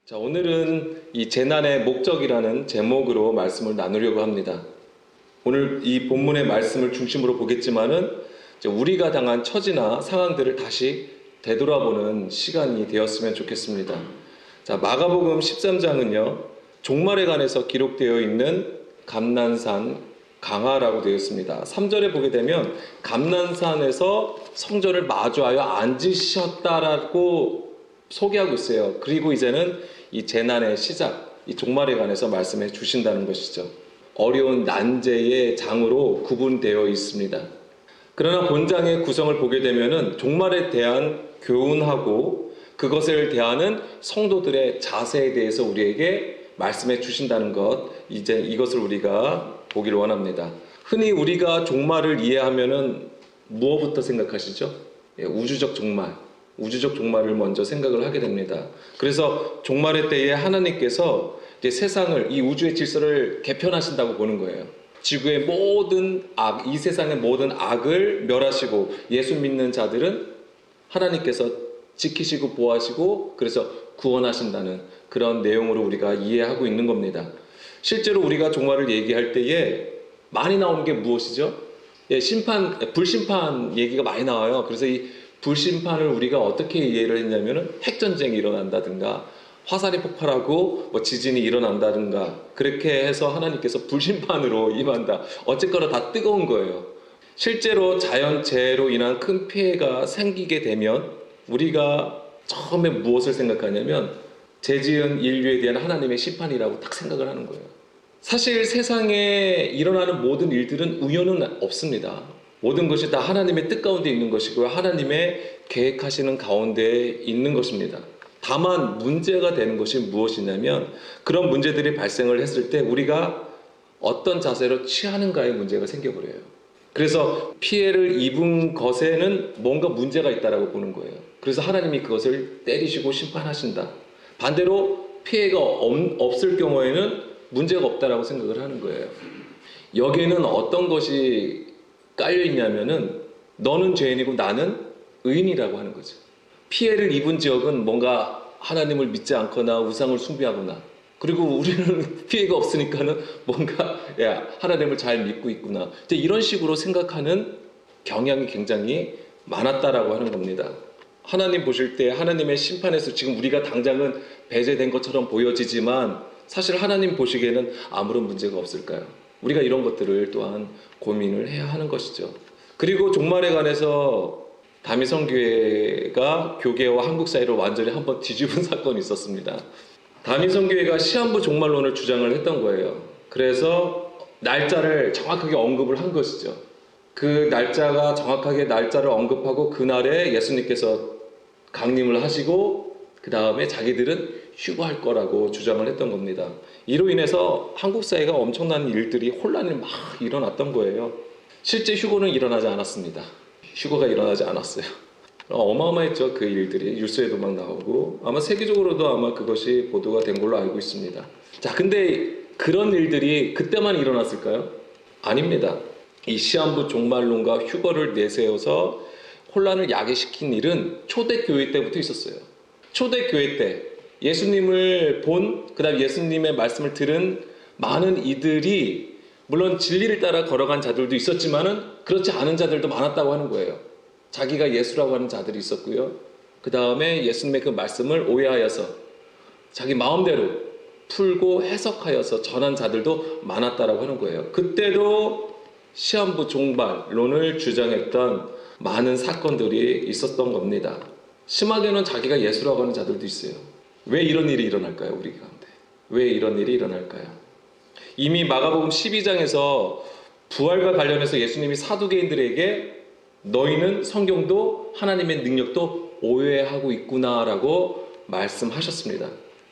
자, 오늘은 이 재난의 목적이라는 제목으로 말씀을 나누려고 합니다. 오늘 이 본문의 말씀을 중심으로 보겠지만은 우리가 당한 처지나 상황들을 다시 되돌아보는 시간이 되었으면 좋겠습니다. 자, 마가복음 13장은요, 종말에 관해서 기록되어 있는 감난산 강화라고 되어 있습니다. 3절에 보게 되면 감난산에서 성전을 마주하여 앉으셨다라고 소개하고 있어요. 그리고 이제는 이 재난의 시작, 이 종말에 관해서 말씀해 주신다는 것이죠. 어려운 난제의 장으로 구분되어 있습니다. 그러나 본장의 구성을 보게 되면은 종말에 대한 교훈하고 그것을 대하는 성도들의 자세에 대해서 우리에게 말씀해 주신다는 것, 이제 이것을 우리가 보기를 원합니다. 흔히 우리가 종말을 이해하면은 무엇부터 생각하시죠? 우주적 종말. 우주적 종말을 먼저 생각을 하게 됩니다. 그래서 종말의 때에 하나님께서 이제 세상을, 이 우주의 질서를 개편하신다고 보는 거예요. 지구의 모든 악, 이 세상의 모든 악을 멸하시고 예수 믿는 자들은 하나님께서 지키시고 보호하시고 그래서 구원하신다는 그런 내용으로 우리가 이해하고 있는 겁니다. 실제로 우리가 종말을 얘기할 때에 많이 나오는 게 무엇이죠? 불심판 얘기가 많이 나와요. 그래서 이 불심판을 우리가 어떻게 이해를 했냐면은 핵전쟁이 일어난다든가 화살이 폭발하고 지진이 일어난다든가 그렇게 해서 하나님께서 불심판으로 임한다. 어쨌거나 다 뜨거운 거예요. 실제로 자연재해로 인한 큰 피해가 생기게 되면 우리가 처음에 무엇을 생각하냐면 죄지은 인류에 대한 하나님의 심판이라고 딱 생각을 하는 거예요. 사실 세상에 일어나는 모든 일들은 우연은 없습니다. 모든 것이 다 하나님의 뜻 가운데 있는 것이고요. 하나님의 계획하시는 가운데 있는 것입니다. 다만 문제가 되는 것이 무엇이냐면 그런 문제들이 발생을 했을 때 우리가 어떤 자세로 취하는가에 문제가 생겨버려요. 그래서 피해를 입은 것에는 뭔가 문제가 있다라고 보는 거예요. 그래서 하나님이 그것을 때리시고 심판하신다. 반대로 피해가 없을 경우에는 문제가 없다라고 생각을 하는 거예요. 여기에는 어떤 것이 깔려 있냐면은 너는 죄인이고 나는 의인이라고 하는 거죠. 피해를 입은 지역은 뭔가 하나님을 믿지 않거나 우상을 숭배하거나, 그리고 우리는 피해가 없으니까는 뭔가 하나님을 잘 믿고 있구나, 이제 이런 식으로 생각하는 경향이 굉장히 많았다라고 하는 겁니다. 하나님 보실 때 하나님의 심판에서 지금 우리가 당장은 배제된 것처럼 보여지지만 사실 하나님 보시기에는 아무런 문제가 없을까요? 우리가 이런 것들을 또한 고민을 해야 하는 것이죠. 그리고 종말에 관해서 다미성교회가 교계와 한국 사회를 완전히 한번 뒤집은 사건이 있었습니다. 다미성교회가 시한부 종말론을 주장을 했던 거예요. 그래서 날짜를 정확하게 언급을 한 것이죠. 그 날짜가 정확하게 날짜를 언급하고 그날에 예수님께서 강림을 하시고 그 다음에 자기들은 휴거할 거라고 주장을 했던 겁니다. 이로 인해서 한국 사회가 엄청난 일들이 혼란이 막 일어났던 거예요. 실제 휴거는 일어나지 않았습니다. 휴거가 일어나지 않았어요. 어마어마했죠. 그 일들이 뉴스에도 막 나오고 아마 세계적으로도 아마 그것이 보도가 된 걸로 알고 있습니다. 자, 근데 그런 일들이 그때만 일어났을까요? 아닙니다. 이 시한부 종말론과 휴거를 내세워서 혼란을 야기시킨 일은 초대교회 때부터 있었어요. 초대교회 때 예수님을 본, 그 다음 예수님의 말씀을 들은 많은 이들이 물론 진리를 따라 걸어간 자들도 있었지만은 그렇지 않은 자들도 많았다고 하는 거예요. 자기가 예수라고 하는 자들이 있었고요. 그 다음에 예수님의 그 말씀을 오해하여서 자기 마음대로 풀고 해석하여서 전한 자들도 많았다라고 하는 거예요. 그때도 시한부 종말론을 주장했던 많은 사건들이 있었던 겁니다. 심하게는 자기가 예수라고 하는 자들도 있어요. 왜 이런 일이 일어날까요? 우리 가운데 왜 이런 일이 일어날까요? 이미 마가복음 12장에서 부활과 관련해서 예수님이 사두개인들에게 너희는 성경도 하나님의 능력도 오해하고 있구나라고 말씀하셨습니다.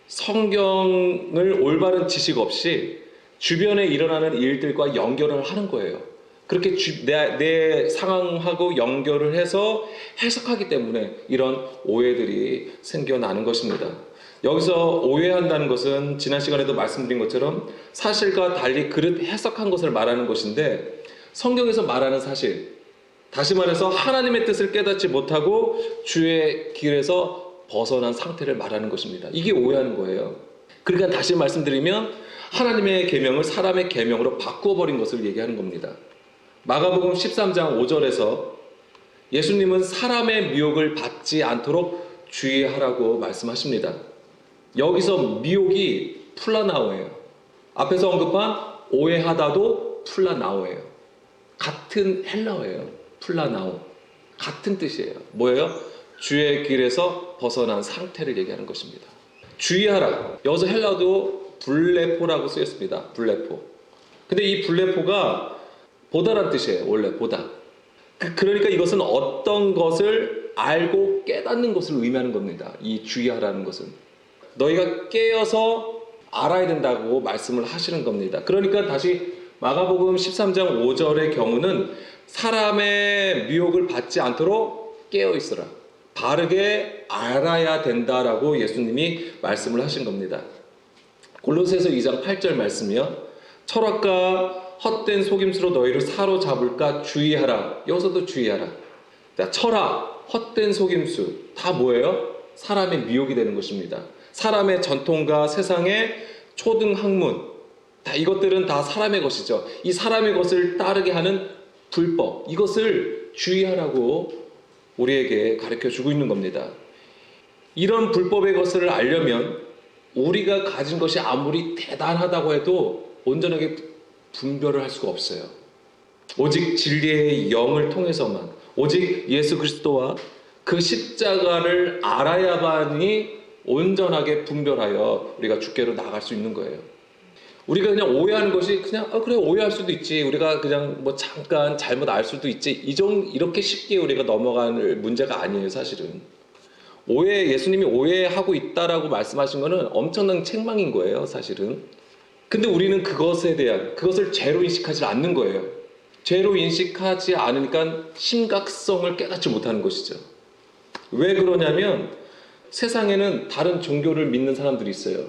성경을 올바른 지식 없이 주변에 일어나는 일들과 연결을 하는 거예요. 그렇게 내 상황하고 연결을 해서 해석하기 때문에 이런 오해들이 생겨나는 것입니다. 여기서 오해한다는 것은 지난 시간에도 말씀드린 것처럼 사실과 달리 그릇 해석한 것을 말하는 것인데, 성경에서 말하는 사실, 다시 말해서 하나님의 뜻을 깨닫지 못하고 주의 길에서 벗어난 상태를 말하는 것입니다. 이게 오해하는 거예요. 그러니까 다시 말씀드리면 하나님의 계명을 사람의 계명으로 바꾸어버린 것을 얘기하는 겁니다. 마가복음 13장 5절에서 예수님은 사람의 미혹을 받지 않도록 주의하라고 말씀하십니다. 여기서 미혹이 플라나오예요. 앞에서 언급한 오해하다도 플라나오예요. 같은 헬라어예요. 플라나오. 같은 뜻이에요. 뭐예요? 주의 길에서 벗어난 상태를 얘기하는 것입니다. 주의하라. 여기서 헬라어도 블레포라고 쓰였습니다. 블레포. 근데 이 블레포가 보다란 뜻이에요. 원래 보다. 그러니까 이것은 어떤 것을 알고 깨닫는 것을 의미하는 겁니다. 이 주의하라는 것은. 너희가 깨어서 알아야 된다고 말씀을 하시는 겁니다. 그러니까 다시 마가복음 13장 5절의 경우는 사람의 미혹을 받지 않도록 깨어 있으라. 바르게 알아야 된다라고 예수님이 말씀을 하신 겁니다. 골로새서 2장 8절 말씀이요. 철학과 헛된 속임수로 너희를 사로잡을까 주의하라. 여기서도 주의하라. 철학, 헛된 속임수 다 뭐예요? 사람의 미혹이 되는 것입니다. 사람의 전통과 세상의 초등 학문 다 이것들은 다 사람의 것이죠. 이 사람의 것을 따르게 하는 불법 이것을 주의하라고 우리에게 가르쳐주고 있는 겁니다. 이런 불법의 것을 알려면 우리가 가진 것이 아무리 대단하다고 해도 온전하게 분별을 할 수가 없어요. 오직 진리의 영을 통해서만 오직 예수 그리스도와 그 십자가를 알아야만이 온전하게 분별하여 우리가 주께로 나갈 수 있는 거예요. 우리가 그냥 오해하는 것이 그냥 그래 오해할 수도 있지. 우리가 그냥 뭐 잠깐 잘못 알 수도 있지. 이렇게 쉽게 우리가 넘어갈 문제가 아니에요, 사실은. 예수님이 오해하고 있다라고 말씀하신 거는 엄청난 책망인 거예요, 사실은. 근데 우리는 그것을 죄로 인식하지 않는 거예요. 죄로 인식하지 않으니까 심각성을 깨닫지 못하는 것이죠. 왜 그러냐면 세상에는 다른 종교를 믿는 사람들이 있어요.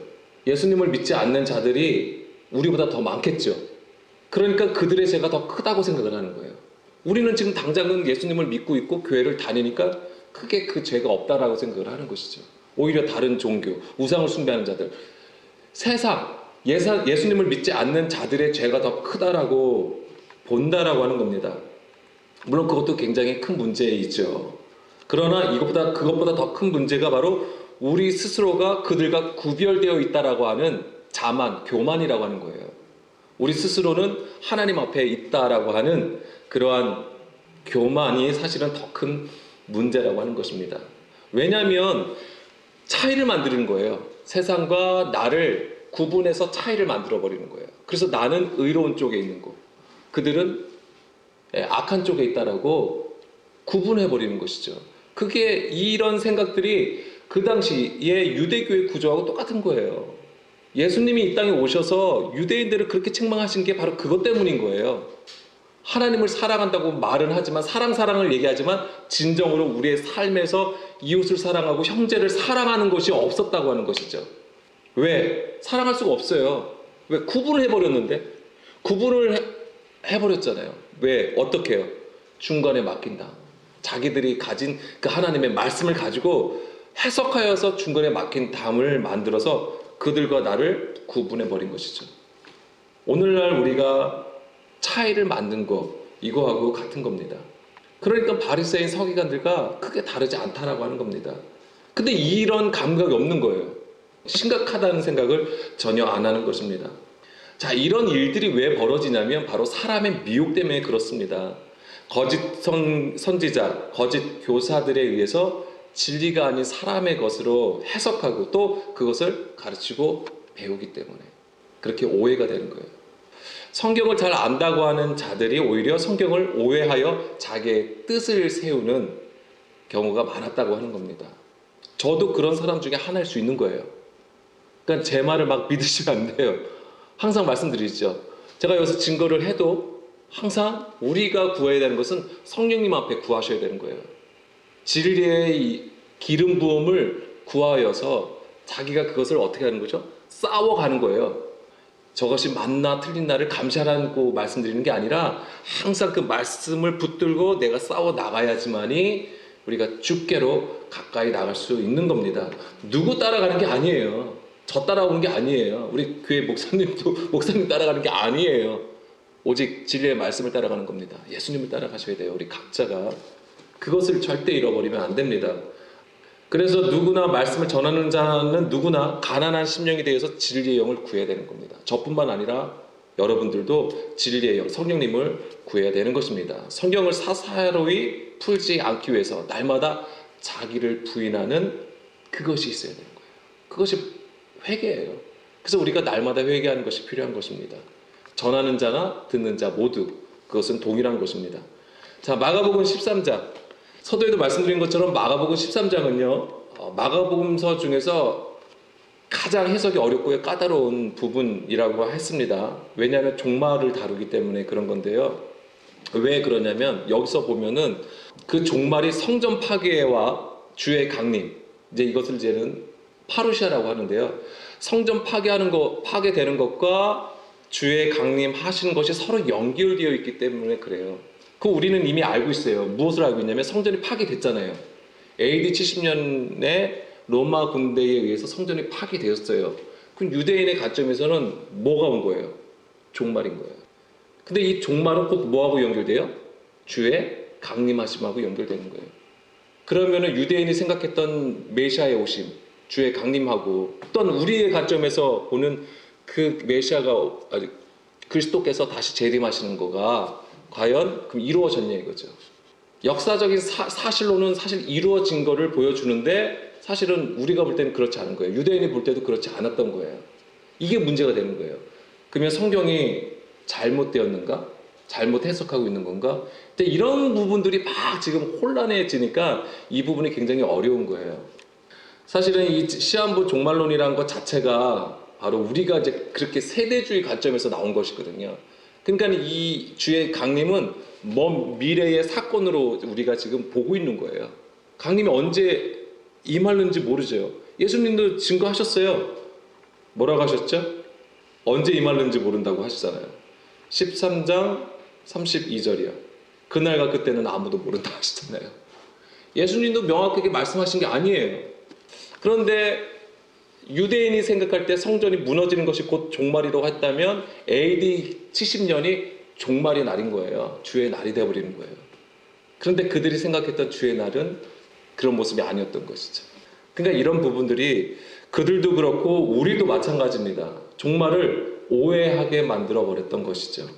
예수님을 믿지 않는 자들이 우리보다 더 많겠죠. 그러니까 그들의 죄가 더 크다고 생각을 하는 거예요. 우리는 지금 당장은 예수님을 믿고 있고 교회를 다니니까 크게 그 죄가 없다라고 생각을 하는 것이죠. 오히려 다른 종교, 우상을 숭배하는 자들, 예수님을 믿지 않는 자들의 죄가 더 크다라고 본다라고 하는 겁니다. 물론 그것도 굉장히 큰 문제이죠. 그러나 그것보다 더 큰 문제가 바로 우리 스스로가 그들과 구별되어 있다라고 하는 자만, 교만이라고 하는 거예요. 우리 스스로는 하나님 앞에 있다라고 하는 그러한 교만이 사실은 더 큰 문제라고 하는 것입니다. 왜냐하면 차이를 만드는 거예요. 세상과 나를 구분해서 차이를 만들어 버리는 거예요. 그래서 나는 의로운 쪽에 있는 거, 그들은 악한 쪽에 있다라고 구분해 버리는 것이죠. 그게 이런 생각들이 그 당시의 유대교의 구조하고 똑같은 거예요. 예수님이 이 땅에 오셔서 유대인들을 그렇게 책망하신 게 바로 그것 때문인 거예요. 하나님을 사랑한다고 말은 하지만 사랑을 얘기하지만 진정으로 우리의 삶에서 이웃을 사랑하고 형제를 사랑하는 것이 없었다고 하는 것이죠. 왜? 사랑할 수가 없어요. 왜? 구분을 해버렸는데? 구분을 해버렸잖아요. 왜? 어떻게 해요? 중간에 막힌다. 자기들이 가진 그 하나님의 말씀을 가지고 해석하여서 중간에 막힌 담을 만들어서 그들과 나를 구분해버린 것이죠. 오늘날 우리가 차이를 만든 거 이거하고 같은 겁니다. 그러니까 바리새인 서기관들과 크게 다르지 않다라고 하는 겁니다. 근데 이런 감각이 없는 거예요. 심각하다는 생각을 전혀 안 하는 것입니다. 자, 이런 일들이 왜 벌어지냐면 바로 사람의 미혹 때문에 그렇습니다. 거짓 선지자, 거짓 교사들에 의해서 진리가 아닌 사람의 것으로 해석하고 또 그것을 가르치고 배우기 때문에 그렇게 오해가 되는 거예요. 성경을 잘 안다고 하는 자들이 오히려 성경을 오해하여 자기의 뜻을 세우는 경우가 많았다고 하는 겁니다. 저도 그런 사람 중에 하나일 수 있는 거예요. 그러니까 제 말을 막 믿으시면 안 돼요. 항상 말씀드리죠. 제가 여기서 증거를 해도 항상 우리가 구해야 되는 것은 성령님 앞에 구하셔야 되는 거예요. 진리의 기름 부음을 구하여서 자기가 그것을 어떻게 하는 거죠? 싸워가는 거예요. 저것이 맞나 틀린나를 감시하라고 말씀드리는 게 아니라 항상 그 말씀을 붙들고 내가 싸워 나가야지만이 우리가 주께로 가까이 나갈 수 있는 겁니다. 누구 따라가는 게 아니에요. 저 따라오는 게 아니에요. 우리 교회 목사님도 목사님 따라가는 게 아니에요. 오직 진리의 말씀을 따라가는 겁니다. 예수님을 따라가셔야 돼요. 우리 각자가. 그것을 절대 잃어버리면 안 됩니다. 그래서 누구나 말씀을 전하는 자는 누구나 가난한 심령이 되어서 진리의 영을 구해야 되는 겁니다. 저뿐만 아니라 여러분들도 진리의 영, 성령님을 구해야 되는 것입니다. 성경을 사사로이 풀지 않기 위해서 날마다 자기를 부인하는 그것이 있어야 되는 거예요. 그것이 회개예요. 그래서 우리가 날마다 회개하는 것이 필요한 것입니다. 전하는 자나 듣는 자 모두 그것은 동일한 것입니다. 자, 마가복음 13장. 서두에도 말씀드린 것처럼 마가복음 13장은요. 마가복음서 중에서 가장 해석이 어렵고 까다로운 부분이라고 했습니다. 왜냐하면 종말을 다루기 때문에 그런 건데요. 왜 그러냐면 여기서 보면은 그 종말이 성전 파괴와 주의 강림, 이제 이것을 이제는 파루시아라고 하는데요. 성전 파괴되는 것과 주의 강림하시는 것이 서로 연결되어 있기 때문에 그래요. 그 우리는 이미 알고 있어요. 무엇을 알고 있냐면 성전이 파괴됐잖아요. AD 70년에 로마 군대에 의해서 성전이 파괴되었어요. 그럼 유대인의 관점에서는 뭐가 온 거예요? 종말인 거예요. 근데 이 종말은 꼭 뭐하고 연결돼요? 주의 강림하심하고 연결되는 거예요. 그러면은 유대인이 생각했던 메시아의 오심, 주의 강림하고 어떤 우리의 관점에서 보는 그 메시아가 그리스도께서 다시 재림하시는 거가 과연 그럼 이루어졌냐 이거죠. 역사적인 사실로는 사실 이루어진 거를 보여주는데 사실은 우리가 볼 때는 그렇지 않은 거예요. 유대인이 볼 때도 그렇지 않았던 거예요. 이게 문제가 되는 거예요. 그러면 성경이 잘못되었는가? 잘못 해석하고 있는 건가? 근데 이런 부분들이 막 지금 혼란해지니까 이 부분이 굉장히 어려운 거예요. 사실은 이 시한부 종말론이라는 것 자체가 바로 우리가 이제 그렇게 세대주의 관점에서 나온 것이거든요. 그러니까 이 주의 강림은 먼 미래의 사건으로 우리가 지금 보고 있는 거예요. 강림이 언제 임하는지 모르죠. 예수님도 증거하셨어요. 뭐라고 하셨죠? 언제 임하는지 모른다고 하시잖아요. 13장 32절이요. 그날과 그때는 아무도 모른다 하시잖아요. 예수님도 명확하게 말씀하신 게 아니에요. 그런데 유대인이 생각할 때 성전이 무너지는 것이 곧 종말이라고 했다면 AD 70년이 종말의 날인 거예요. 주의 날이 되어버리는 거예요. 그런데 그들이 생각했던 주의 날은 그런 모습이 아니었던 것이죠. 그러니까 이런 부분들이 그들도 그렇고 우리도 마찬가지입니다. 종말을 오해하게 만들어 버렸던 것이죠.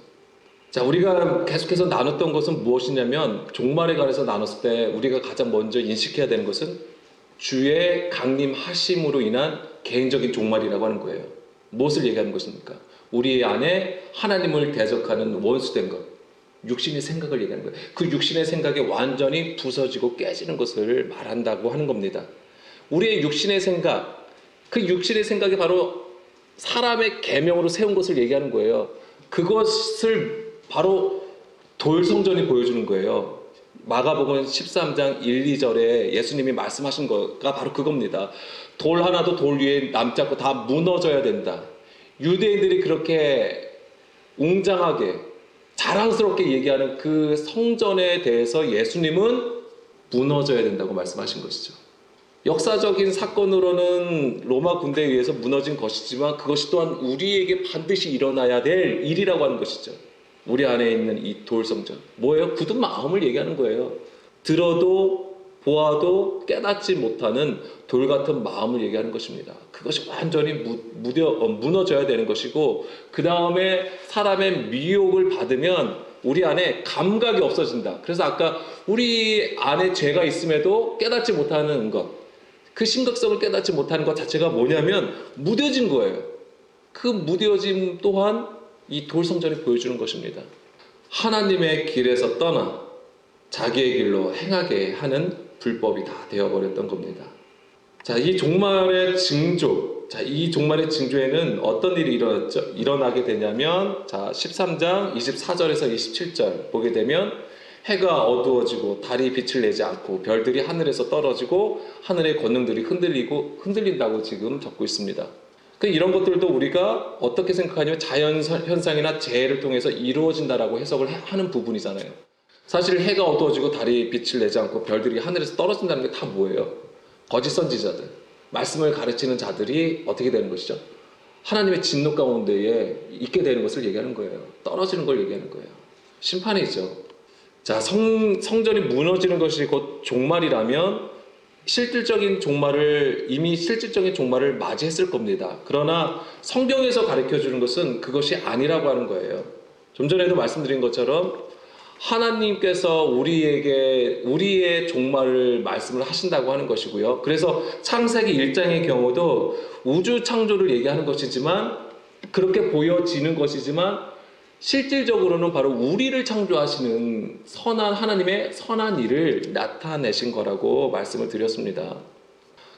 자, 우리가 계속해서 나눴던 것은 무엇이냐면 종말에 관해서 나눴을 때 우리가 가장 먼저 인식해야 되는 것은 주의 강림하심으로 인한 개인적인 종말이라고 하는 거예요. 무엇을 얘기하는 것입니까? 우리 안에 하나님을 대적하는 원수된 것, 육신의 생각을 얘기하는 거예요. 그 육신의 생각이 완전히 부서지고 깨지는 것을 말한다고 하는 겁니다. 우리의 육신의 생각, 그 육신의 생각이 바로 사람의 계명으로 세운 것을 얘기하는 거예요. 그것을 바로 도율성전이 보여주는 거예요. 마가복음 13장 1, 2절에 예수님이 말씀하신 거가 바로 그겁니다. 돌 하나도 돌 위에 남지 않고 다 무너져야 된다. 유대인들이 그렇게 웅장하게 자랑스럽게 얘기하는 그 성전에 대해서 예수님은 무너져야 된다고 말씀하신 것이죠. 역사적인 사건으로는 로마 군대에 의해서 무너진 것이지만 그것이 또한 우리에게 반드시 일어나야 될 일이라고 하는 것이죠. 우리 안에 있는 이 돌성전. 뭐예요? 굳은 마음을 얘기하는 거예요. 들어도 보아도 깨닫지 못하는 돌 같은 마음을 얘기하는 것입니다. 그것이 완전히 무너져야 되는 것이고 그 다음에 사람의 미혹을 받으면 우리 안에 감각이 없어진다. 그래서 아까 우리 안에 죄가 있음에도 깨닫지 못하는 것, 그 심각성을 깨닫지 못하는 것 자체가 뭐냐면 무뎌진 거예요. 그 무뎌짐 또한 이 돌성전이 보여주는 것입니다. 하나님의 길에서 떠나 자기의 길로 행하게 하는 불법이 다 되어버렸던 겁니다. 자, 이 종말의 징조. 자, 이 종말의 징조에는 어떤 일이 일어나게 되냐면, 자, 13장 24절에서 27절 보게 되면, 해가 어두워지고 달이 빛을 내지 않고 별들이 하늘에서 떨어지고 하늘의 권능들이 흔들린다고 지금 적고 있습니다. 이런 것들도 우리가 어떻게 생각하냐면 자연 현상이나 재해를 통해서 이루어진다라고 해석을 하는 부분이잖아요. 사실 해가 어두워지고 달이 빛을 내지 않고 별들이 하늘에서 떨어진다는 게 다 뭐예요? 거짓 선지자들, 말씀을 가르치는 자들이 어떻게 되는 것이죠? 하나님의 진노 가운데에 있게 되는 것을 얘기하는 거예요. 떨어지는 걸 얘기하는 거예요. 심판이죠. 자, 성전이 무너지는 것이 곧 종말이라면 이미 실질적인 종말을 맞이했을 겁니다. 그러나 성경에서 가르쳐 주는 것은 그것이 아니라고 하는 거예요. 좀 전에도 말씀드린 것처럼 하나님께서 우리에게 우리의 종말을 말씀을 하신다고 하는 것이고요. 그래서 창세기 1장의 경우도 우주 창조를 얘기하는 것이지만, 그렇게 보여지는 것이지만 실질적으로는 바로 우리를 창조하시는 선한 하나님의 선한 일을 나타내신 거라고 말씀을 드렸습니다.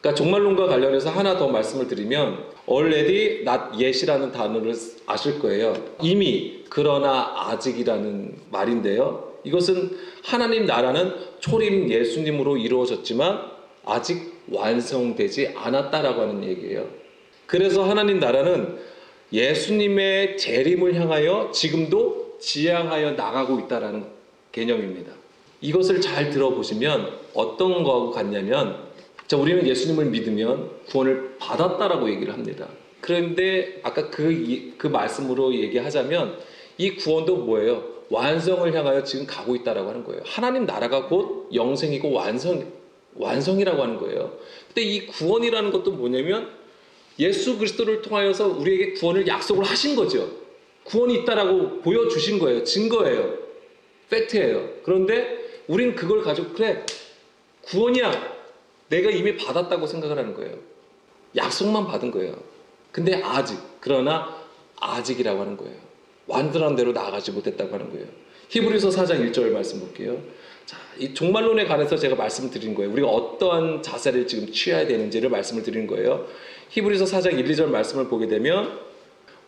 그러니까 종말론과 관련해서 하나 더 말씀을 드리면, already, not yet이라는 단어를 아실 거예요. 이미, 그러나 아직이라는 말인데요. 이것은 하나님 나라는 초림 예수님으로 이루어졌지만 아직 완성되지 않았다라고 하는 얘기예요. 그래서 하나님 나라는 예수님의 재림을 향하여 지금도 지향하여 나가고 있다는 개념입니다. 이것을 잘 들어보시면 어떤 거하고 같냐면, 자, 우리는 예수님을 믿으면 구원을 받았다라고 얘기를 합니다. 그런데 아까 그 말씀으로 얘기하자면 이 구원도 뭐예요? 완성을 향하여 지금 가고 있다라고 하는 거예요. 하나님 나라가 곧 영생이고 완성이라고 하는 거예요. 근데 이 구원이라는 것도 뭐냐면 예수 그리스도를 통하여서 우리에게 구원을 약속을 하신 거죠. 구원이 있다라고 보여주신 거예요. 증거예요. 팩트예요. 그런데 우리는 그걸 가지고, 그래, 구원이야, 내가 이미 받았다고 생각을 하는 거예요. 약속만 받은 거예요. 근데 그러나 아직이라고 하는 거예요. 완전한 대로 나아가지 못했다고 하는 거예요. 히브리서 4장 1절 말씀 볼게요. 자, 이 종말론에 관해서 제가 말씀을 드린 거예요. 우리가 어떠한 자세를 지금 취해야 되는지를 말씀을 드린 거예요. 히브리서 4장 1, 2절 말씀을 보게 되면,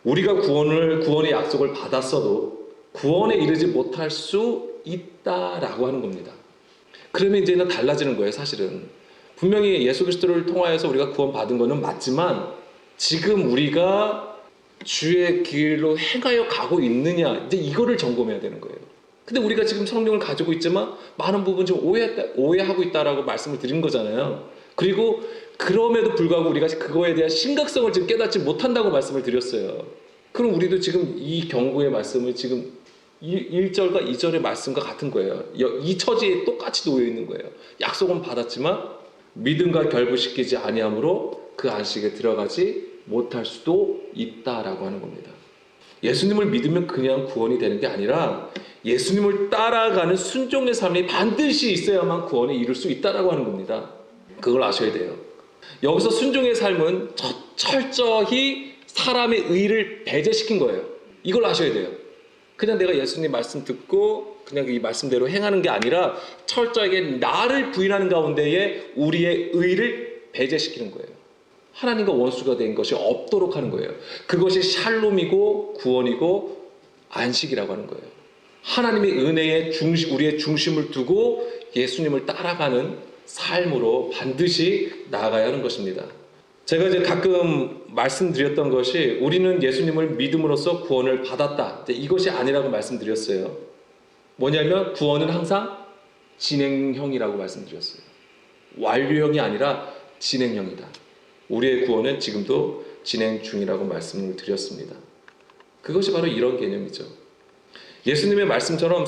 우리가 구원의 약속을 받았어도 구원에 이르지 못할 수 있다라고 하는 겁니다. 그러면 이제는 달라지는 거예요. 사실은 분명히 예수 그리스도를 통하여서 우리가 구원받은 것은 맞지만, 지금 우리가 주의 길로 행하여 가고 있느냐, 이제 이거를 점검해야 되는 거예요. 근데 우리가 지금 성령을 가지고 있지만 많은 부분 지금 오해하고 있다라고 말씀을 드린 거잖아요. 그리고 그럼에도 불구하고 우리가 그거에 대한 심각성을 지금 깨닫지 못한다고 말씀을 드렸어요. 그럼 우리도 지금 이 경고의 말씀을 지금 1절과 2절의 말씀과 같은 거예요. 이 처지에 똑같이 놓여 있는 거예요. 약속은 받았지만 믿음과 결부시키지 아니함으로 그 안식에 들어가지 못할 수도 있다라고 하는 겁니다. 예수님을 믿으면 그냥 구원이 되는 게 아니라 예수님을 따라가는 순종의 삶이 반드시 있어야만 구원에 이룰 수 있다라고 하는 겁니다. 그걸 아셔야 돼요. 여기서 순종의 삶은 철저히 사람의 의를 배제시킨 거예요. 이걸 아셔야 돼요. 그냥 내가 예수님 말씀 듣고 그냥 이 말씀대로 행하는 게 아니라 철저하게 나를 부인하는 가운데에 우리의 의를 배제시키는 거예요. 하나님과 원수가 된 것이 없도록 하는 거예요. 그것이 샬롬이고 구원이고 안식이라고 하는 거예요. 하나님의 은혜에 우리의 중심을 두고 예수님을 따라가는 삶으로 반드시 나아가야 하는 것입니다. 제가 이제 가끔 말씀드렸던 것이, 우리는 예수님을 믿음으로써 구원을 받았다, 이것이 아니라고 말씀드렸어요. 뭐냐면 구원은 항상 진행형이라고 말씀드렸어요. 완료형이 아니라 진행형이다. 우리의 구원은 지금도 진행 중이라고 말씀을 드렸습니다. 그것이 바로 이런 개념이죠. 예수님의 말씀처럼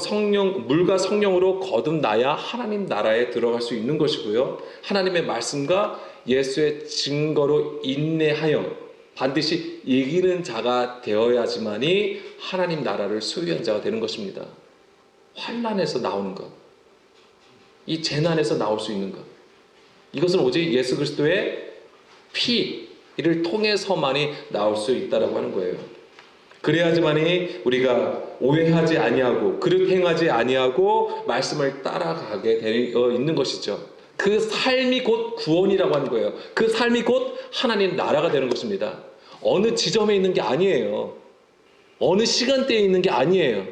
물과 성령으로 거듭나야 하나님 나라에 들어갈 수 있는 것이고요. 하나님의 말씀과 예수의 증거로 인내하여 반드시 이기는 자가 되어야지만이 하나님 나라를 소유한 자가 되는 것입니다. 환난에서 나오는 것, 이 재난에서 나올 수 있는 것, 이것은 오직 예수 그리스도의 피를 통해서만이 나올 수 있다라고 하는 거예요. 그래야지만이 우리가 오해하지 아니하고 그릇 행하지 아니하고 말씀을 따라가게 되어 있는 것이죠. 그 삶이 곧 구원이라고 하는 거예요. 그 삶이 곧 하나님 나라가 되는 것입니다. 어느 지점에 있는 게 아니에요. 어느 시간대에 있는 게 아니에요.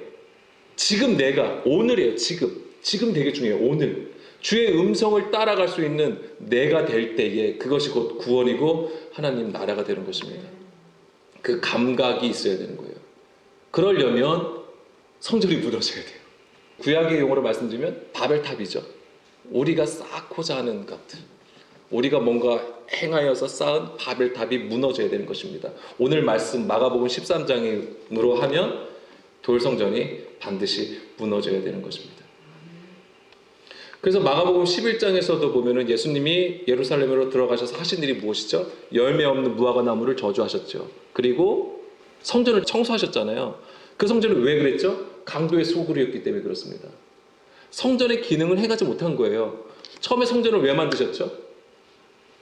지금 오늘이에요. 지금 되게 중요해요. 오늘 주의 음성을 따라갈 수 있는 내가 될 때에 그것이 곧 구원이고 하나님 나라가 되는 것입니다. 그 감각이 있어야 되는 거예요. 그러려면 성전이 무너져야 돼요. 구약의 용어로 말씀드리면 바벨탑이죠. 우리가 쌓고자 하는 것들, 우리가 뭔가 행하여서 쌓은 바벨탑이 무너져야 되는 것입니다. 오늘 말씀 마가복음 13장으로 하면 돌성전이 반드시 무너져야 되는 것입니다. 그래서 마가복음 11장에서도 보면은 예수님이 예루살렘으로 들어가셔서 하신 일이 무엇이죠? 열매 없는 무화과 나무를 저주하셨죠. 그리고 성전을 청소하셨잖아요. 그 성전은 왜 그랬죠? 강도의 소굴이었기 때문에 그렇습니다. 성전의 기능을 해가지 못한 거예요. 처음에 성전을 왜 만드셨죠?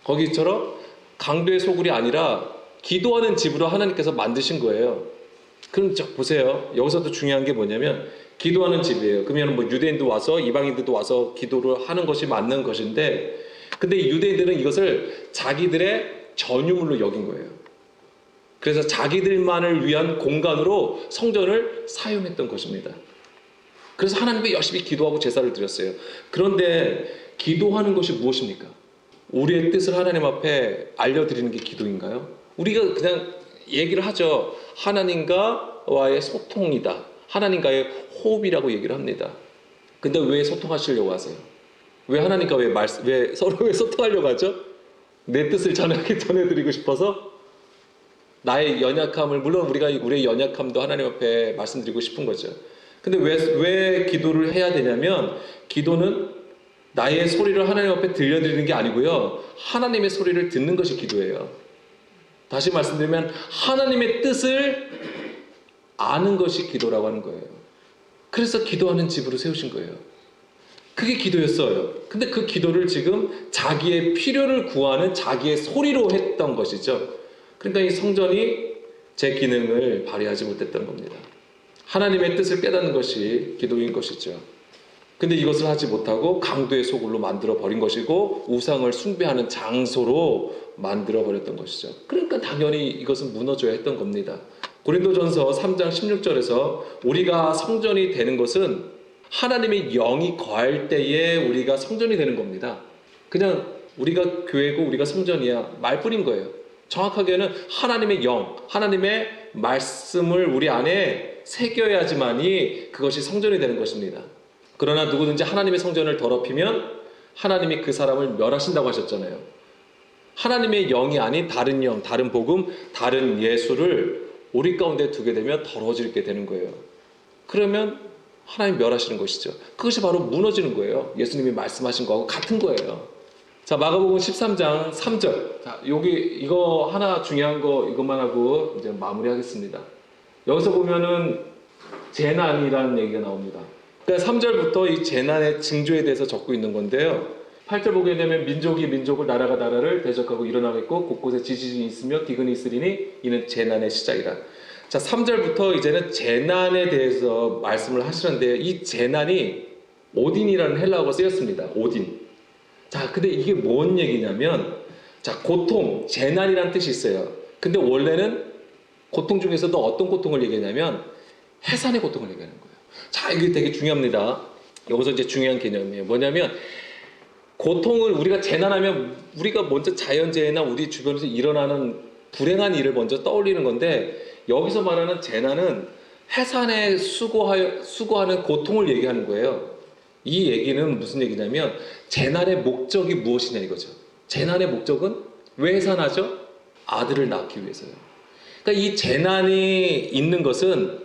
거기처럼 강도의 소굴이 아니라 기도하는 집으로 하나님께서 만드신 거예요. 그럼 보세요. 여기서도 중요한 게 뭐냐면 기도하는 집이에요. 그러면 뭐 유대인도 와서 이방인들도 와서 기도를 하는 것이 맞는 것인데, 근데 이 유대인들은 이것을 자기들의 전유물로 여긴 거예요. 그래서 자기들만을 위한 공간으로 성전을 사용했던 것입니다. 그래서 하나님께 열심히 기도하고 제사를 드렸어요. 그런데 기도하는 것이 무엇입니까? 우리의 뜻을 하나님 앞에 알려드리는 게 기도인가요? 우리가 그냥 얘기를 하죠. 하나님과의 소통이다. 하나님과의 호흡이라고 얘기를 합니다. 근데 왜 소통하시려고 하세요? 왜 하나님과 왜 서로 왜 소통하려고 하죠? 내 뜻을 전해드리고 싶어서, 나의 연약함을, 물론 우리의 연약함도 하나님 앞에 말씀드리고 싶은 거죠. 근데 왜 기도를 해야 되냐면, 기도는 나의 소리를 하나님 앞에 들려드리는 게 아니고요, 하나님의 소리를 듣는 것이 기도예요. 다시 말씀드리면 하나님의 뜻을 아는 것이 기도라고 하는 거예요. 그래서 기도하는 집으로 세우신 거예요. 그게 기도였어요. 근데 그 기도를 지금 자기의 필요를 구하는 자기의 소리로 했던 것이죠. 그러니까 이 성전이 제 기능을 발휘하지 못했던 겁니다. 하나님의 뜻을 깨닫는 것이 기도인 것이죠. 근데 이것을 하지 못하고 강도의 소굴로 만들어 버린 것이고, 우상을 숭배하는 장소로 만들어 버렸던 것이죠. 그러니까 당연히 이것은 무너져야 했던 겁니다. 고린도전서 3장 16절에서 우리가 성전이 되는 것은 하나님의 영이 거할 때에 우리가 성전이 되는 겁니다. 그냥 우리가 교회고 우리가 성전이야 말뿐인 거예요. 정확하게는 하나님의 영, 하나님의 말씀을 우리 안에 새겨야지만이 그것이 성전이 되는 것입니다. 그러나 누구든지 하나님의 성전을 더럽히면 하나님이 그 사람을 멸하신다고 하셨잖아요. 하나님의 영이 아닌 다른 영, 다른 복음, 다른 예수를 우리 가운데 두게 되면 더러워지게 되는 거예요. 그러면 하나님 멸하시는 것이죠. 그것이 바로 무너지는 거예요. 예수님이 말씀하신 거하고 같은 거예요. 자, 마가복음 13장 3절. 자, 이거 하나 중요한 거 이것만 하고 이제 마무리하겠습니다. 여기서 보면은 재난이라는 얘기가 나옵니다. 그러니까 3절부터 이 재난의 징조에 대해서 적고 있는 건데요. 8절 보게 되면 민족이 민족을, 나라가 나라를 대적하고 일어나겠고 곳곳에 지진이 있으며 기근이 있으리니 이는 재난의 시작이라. 자, 3절부터 이제는 재난에 대해서 말씀을 하시는데, 이 재난이 오딘이라는 헬라어가 쓰였습니다. 오딘. 자, 근데 이게 뭔 얘기냐면, 자, 고통, 재난이라는 뜻이 있어요. 근데 원래는 고통 중에서도 어떤 고통을 얘기하냐면 해산의 고통을 얘기하는 거예요. 자, 이게 되게 중요합니다. 여기서 이제 중요한 개념이에요. 뭐냐면, 고통을 우리가 재난하면 우리가 먼저 자연재해나 우리 주변에서 일어나는 불행한 일을 먼저 떠올리는 건데, 여기서 말하는 재난은 해산에 수고하는 고통을 얘기하는 거예요. 이 얘기는 무슨 얘기냐면 재난의 목적이 무엇이냐 이거죠. 재난의 목적은 왜 해산하죠? 아들을 낳기 위해서요. 그러니까 이 재난이 있는 것은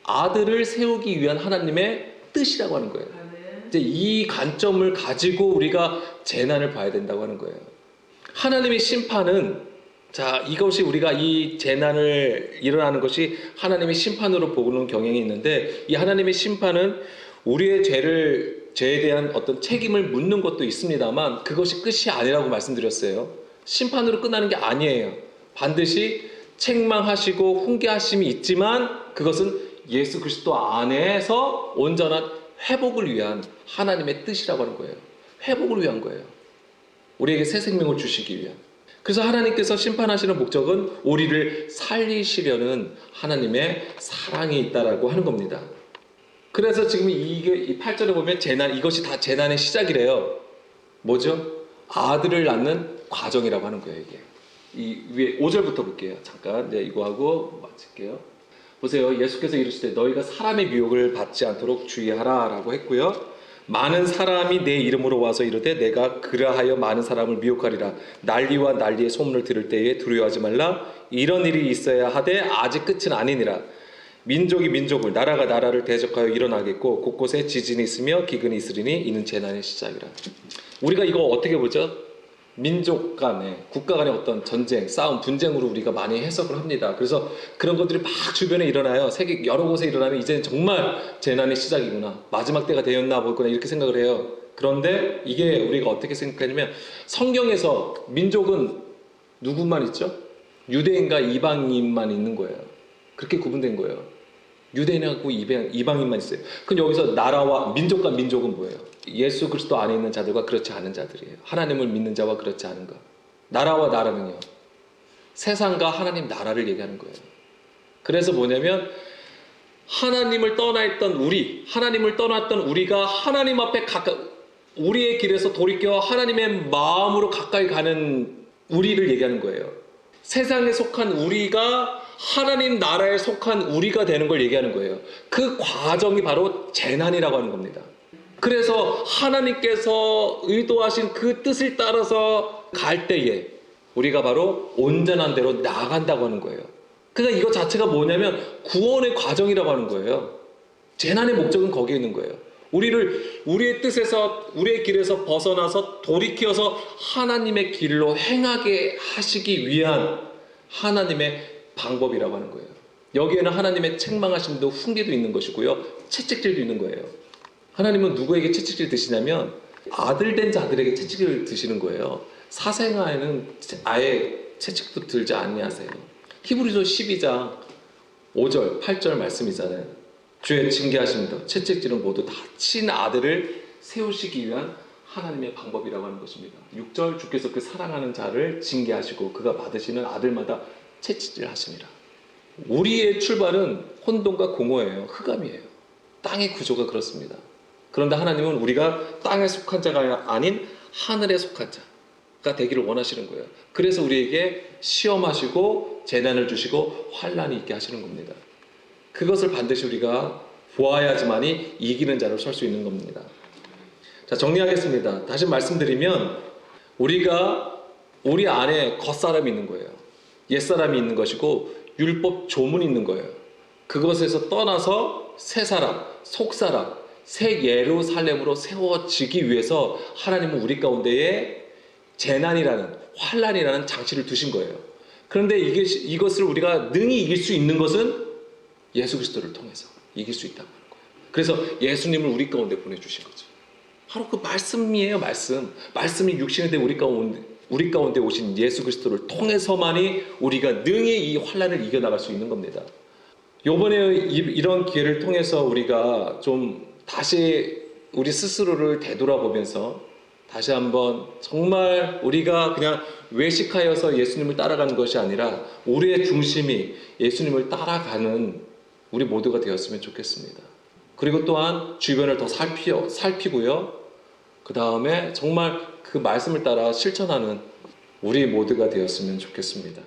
아들을 세우기 위한 하나님의 뜻이라고 하는 거예요. 이제 이 관점을 가지고 우리가 재난을 봐야 된다고 하는 거예요. 하나님의 심판은, 자, 이것이 우리가 이 재난을 일어나는 것이 하나님의 심판으로 보는 경향이 있는데, 이 하나님의 심판은 우리의 죄에 대한 어떤 책임을 묻는 것도 있습니다만 그것이 끝이 아니라고 말씀드렸어요. 심판으로 끝나는 게 아니에요. 반드시 책망하시고 훈계하심이 있지만 그것은 예수 그리스도 안에서 온전한 회복을 위한 하나님의 뜻이라고 하는 거예요. 회복을 위한 거예요. 우리에게 새 생명을 주시기 위한. 그래서 하나님께서 심판하시는 목적은 우리를 살리시려는 하나님의 사랑이 있다라고 하는 겁니다. 그래서 지금 이 8절에 보면 이것이 다 재난의 시작이래요. 뭐죠? 아들을 낳는 과정이라고 하는 거예요, 이게. 이 위에 5절부터 볼게요. 잠깐, 이거 하고 마칠게요. 보세요. 예수께서 이르시되 너희가 사람의 미혹을 받지 않도록 주의하라라고 했고요. 많은 사람이 내 이름으로 와서 이르되 내가 그러하여 많은 사람을 미혹하리라. 난리와 난리의 소문을 들을 때에 두려워하지 말라. 이런 일이 있어야 하되 아직 끝은 아니니라. 민족이 민족을 나라가 나라를 대적하여 일어나겠고 곳곳에 지진이 있으며 기근이 있으리니 이는 재난의 시작이라. 우리가 이거 어떻게 보죠? 민족 간에 국가 간의 어떤 전쟁, 싸움, 분쟁으로 우리가 많이 해석을 합니다. 그래서 그런 것들이 막 주변에 일어나요. 세계 여러 곳에 일어나면 이제는 정말 재난의 시작이구나, 마지막 때가 되었나 보구나, 이렇게 생각을 해요. 그런데 이게 우리가 어떻게 생각하냐면 성경에서 민족은 누구만 있죠? 유대인과 이방인만 있는 거예요. 그렇게 구분된 거예요. 유대인하고 이방인만 있어요. 그럼 여기서 나라와 민족과 민족은 뭐예요? 예수 그리스도 안에 있는 자들과 그렇지 않은 자들이에요. 하나님을 믿는 자와 그렇지 않은 것. 나라와 나라는요, 세상과 하나님 나라를 얘기하는 거예요. 그래서 뭐냐면 하나님을 떠나 있던 우리, 하나님을 떠났던 우리가 하나님 앞에 가까이, 우리의 길에서 돌이켜 하나님의 마음으로 가까이 가는 우리를 얘기하는 거예요. 세상에 속한 우리가 하나님 나라에 속한 우리가 되는 걸 얘기하는 거예요. 그 과정이 바로 재난이라고 하는 겁니다. 그래서 하나님께서 의도하신 그 뜻을 따라서 갈 때에 우리가 바로 온전한 대로 나아간다고 하는 거예요. 그러니까 이거 자체가 뭐냐면 구원의 과정이라고 하는 거예요. 재난의 목적은 거기에 있는 거예요. 우리를 우리의 뜻에서, 우리의 길에서 벗어나서 돌이켜서 하나님의 길로 행하게 하시기 위한 하나님의 방법이라고 하는 거예요. 여기에는 하나님의 책망하심도 훈계도 있는 것이고요, 채찍질도 있는 거예요. 하나님은 누구에게 채찍질 드시냐면 아들 된 자들에게 채찍을 드시는 거예요. 사생아에는 아예 채찍도 들지 아니하세요. 히브리서 12장 5절 8절 말씀이잖아요. 주의 징계하심도 채찍질은 모두 다친 아들을 세우시기 위한 하나님의 방법이라고 하는 것입니다. 6절 주께서 그 사랑하는 자를 징계하시고 그가 받으시는 아들마다 채찍질 하시니라. 우리의 출발은 혼돈과 공허예요. 흑암이에요. 땅의 구조가 그렇습니다. 그런데 하나님은 우리가 땅에 속한 자가 아닌 하늘에 속한 자가 되기를 원하시는 거예요. 그래서 우리에게 시험하시고 재난을 주시고 환난이 있게 하시는 겁니다. 그것을 반드시 우리가 보아야지만이 이기는 자로 설 수 있는 겁니다. 자, 정리하겠습니다. 다시 말씀드리면 우리가 우리 안에 겉사람이 있는 거예요. 옛사람이 있는 것이고 율법 조문이 있는 거예요. 그것에서 떠나서 새 사람, 속사람, 새 예루살렘으로 세워지기 위해서 하나님은 우리 가운데에 재난이라는, 환난이라는 장치를 두신 거예요. 그런데 이것을 우리가 능히 이길 수 있는 것은 예수 그리스도를 통해서 이길 수 있다고 하는 거예요. 그래서 예수님을 우리 가운데 보내주신 거죠. 바로 그 말씀이에요. 말씀이 육신이 된 우리 가운데 오신 예수 그리스도를 통해서만이 우리가 능히 이 환난을 이겨나갈 수 있는 겁니다. 이번에 이런 기회를 통해서 우리가 좀 다시 우리 스스로를 되돌아보면서 다시 한번 정말 우리가 그냥 외식하여서 예수님을 따라가는 것이 아니라 우리의 중심이 예수님을 따라가는 우리 모두가 되었으면 좋겠습니다. 그리고 또한 주변을 더 살피고요, 그 다음에 정말 그 말씀을 따라 실천하는 우리 모두가 되었으면 좋겠습니다.